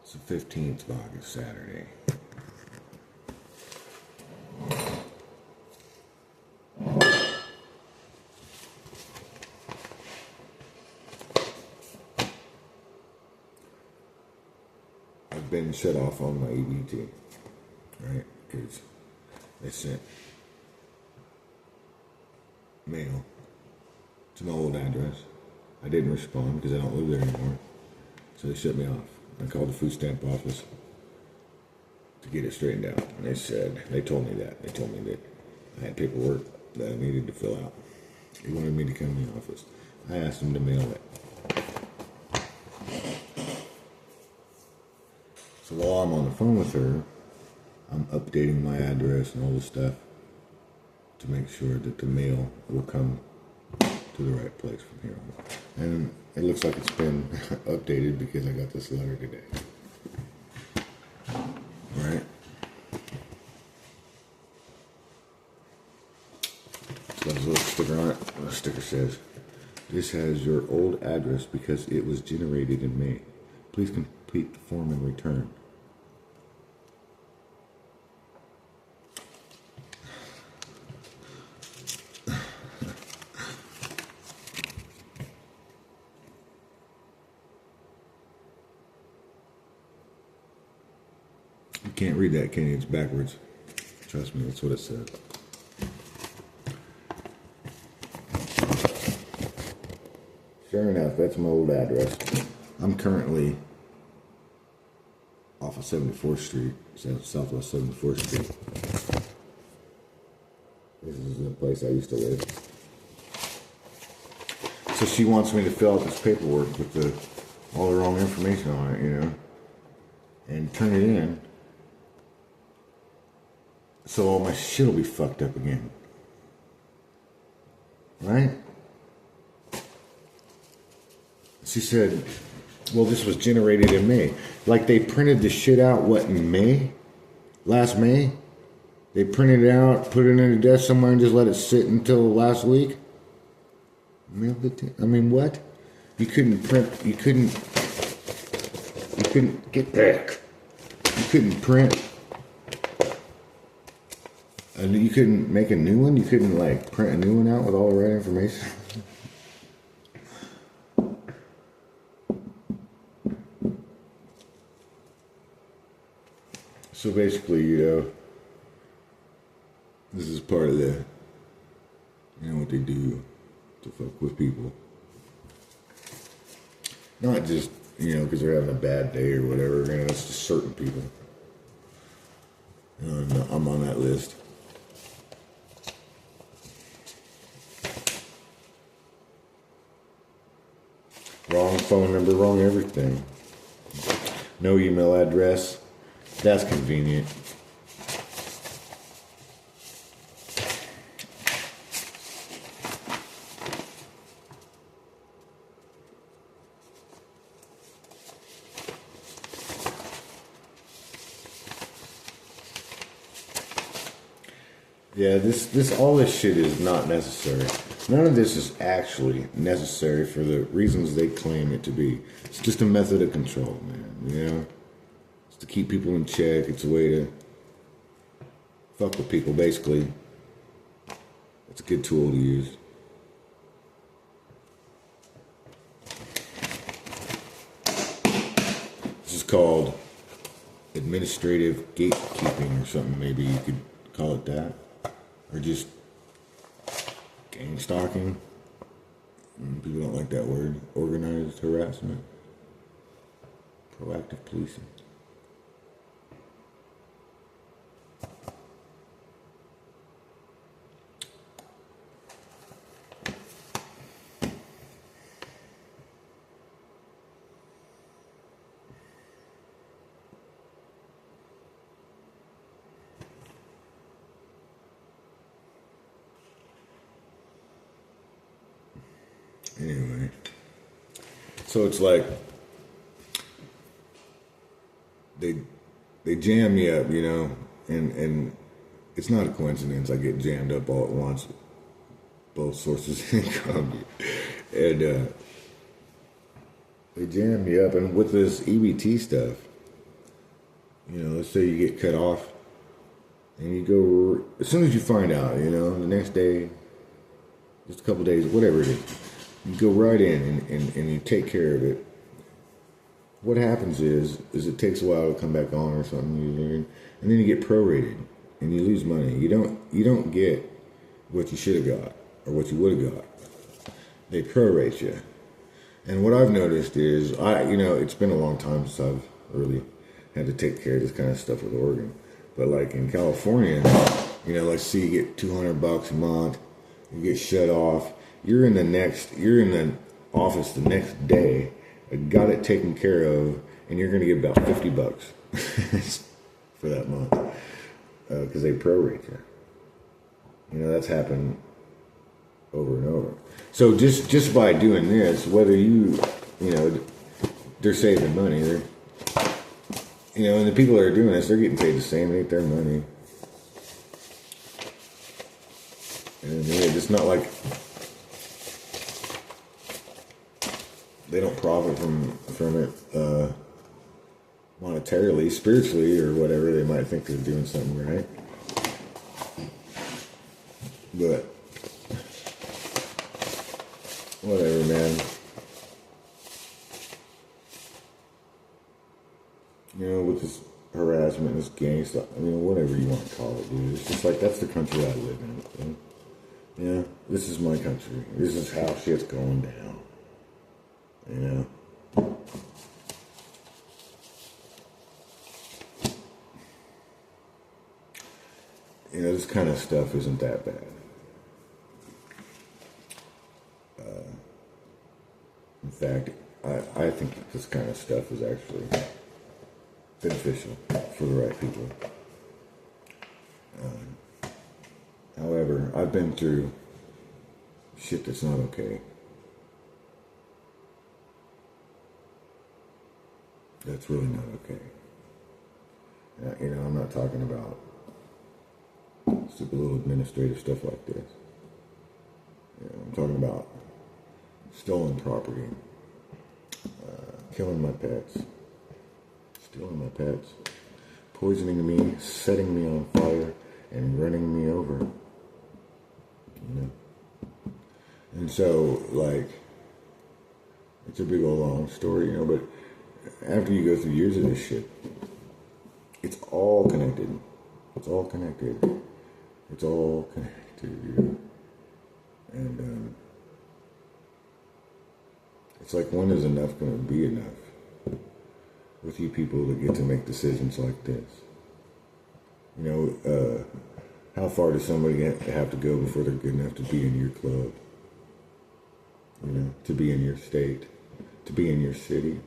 It's the 15th of August, Saturday. I've been shut off on my EBT, right? Because they sent mail to my old address. I didn't respond because I don't live there anymore. So they shut me off. I called the food stamp office to get it straightened out. And they told me that I had paperwork that I needed to fill out. They wanted me to come to the office. I asked them to mail it. So while I'm on the phone with her, I'm updating my address and all this stuff to make sure that the mail will come to the right place from here on. And it looks like it's been updated because I got this letter today. Right? So there's a little sticker on it. The sticker says, "This has your old address because it was generated in May. Please complete the form and return." You can't read that, can you? It's backwards. Trust me, that's what it said. Sure enough, that's my old address. I'm currently off of 74th Street, Southwest 74th Street. This is the place I used to live. So she wants me to fill out this paperwork with all the wrong information on it, you know, and turn it in. So all my shit will be fucked up again. Right? She said, well, this was generated in May. Like they printed the shit out, what, in May? Last May? They printed it out, put it in a desk somewhere and just let it sit until last week? I mean, what? You couldn't get back. You couldn't print. And you couldn't make a new one? You couldn't, like, print a new one out with all the right information? So basically, you know, this is part of the, you know, what they do to fuck with people. Not just, you know, because they're having a bad day or whatever, you know, it's just certain people. You know, I'm on that list. Wrong phone number, wrong everything. No email address. That's convenient. Yeah, all this shit is not necessary. None of this is actually necessary for the reasons they claim it to be. It's just a method of control, man, you know? It's to keep people in check. It's a way to fuck with people, basically. It's a good tool to use. This is called administrative gatekeeping or something, maybe you could call it that. Or just gang stalking. People don't like that word. Organized harassment. Proactive policing. Anyway, so it's like they jam me up, you know, and it's not a coincidence I get jammed up all at once, both sources of income, and they jam me up, and with this EBT stuff, Let's say you get cut off, and you go as soon as you find out. The next day, just a couple days, whatever it is, you go right in and you take care of it. What happens is it takes a while to come back on or something, and then you get prorated and you lose money. You don't get what you should have got or what you would have got. They prorate you. And what I've noticed is, it's been a long time since I've really had to take care of this kind of stuff with Oregon. But like in California, like say you get $200 a month, you get shut off. You're in the office the next day, got it taken care of, and you're going to get about $50 for that month because they prorate you. That's happened over and over. So just by doing this, whether they're saving money. And the people that are doing this, they're getting paid the same. It ain't their money. And it's not like they don't profit from it monetarily, spiritually, or whatever. They might think they're doing something right. But whatever, man. With this harassment, this gang stuff, whatever you want to call it, dude. It's just like, that's the country I live in. This is my country. This is how shit's going down. This kind of stuff isn't that bad. In fact, I think that this kind of stuff is actually beneficial for the right people. However, I've been through shit that's not okay. That's really not okay. I'm not talking about stupid little administrative stuff like this. I'm talking about stolen property, killing my pets, stealing my pets, poisoning me, setting me on fire, and running me over. And so, like, it's a big old long story, but after you go through years of this shit, it's all connected. It's all connected. It's all connected. And it's like, when is enough going to be enough with you people that get to make decisions like this? How far does somebody have to go before they're good enough to be in your club? To be in your state, to be in your city.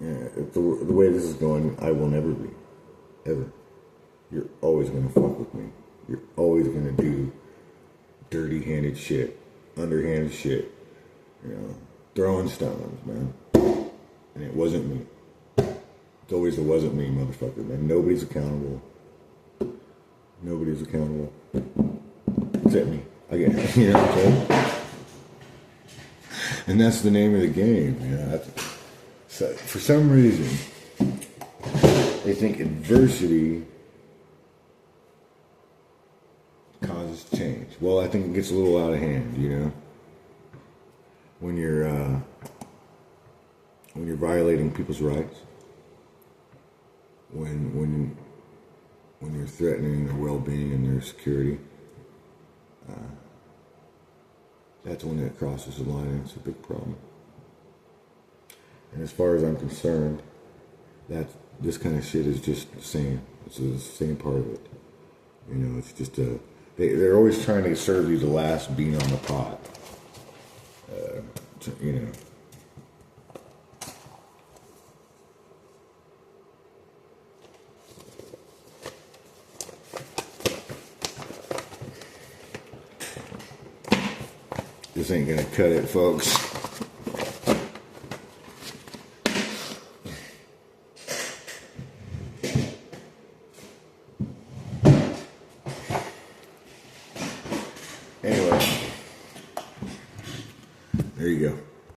If the way this is going, I will never be, ever. You're always going to fuck with me. You're always going to do dirty-handed shit, underhanded shit, throwing stones, man. And it wasn't me. It's always, it wasn't me, motherfucker, man. Nobody's accountable. Nobody's accountable. Except me. I get it. You know what I'm saying? And that's the name of the game. So for some reason, they think adversity causes change. Well, I think it gets a little out of hand, when you're violating people's rights, when you're threatening their well-being and their security. That's when it crosses the line, and it's a big problem. And as far as I'm concerned, this kind of shit is just the same. It's the same part of it. It's just they're always trying to serve you the last bean on the pot. This ain't gonna cut it, folks. Anyway, there you go.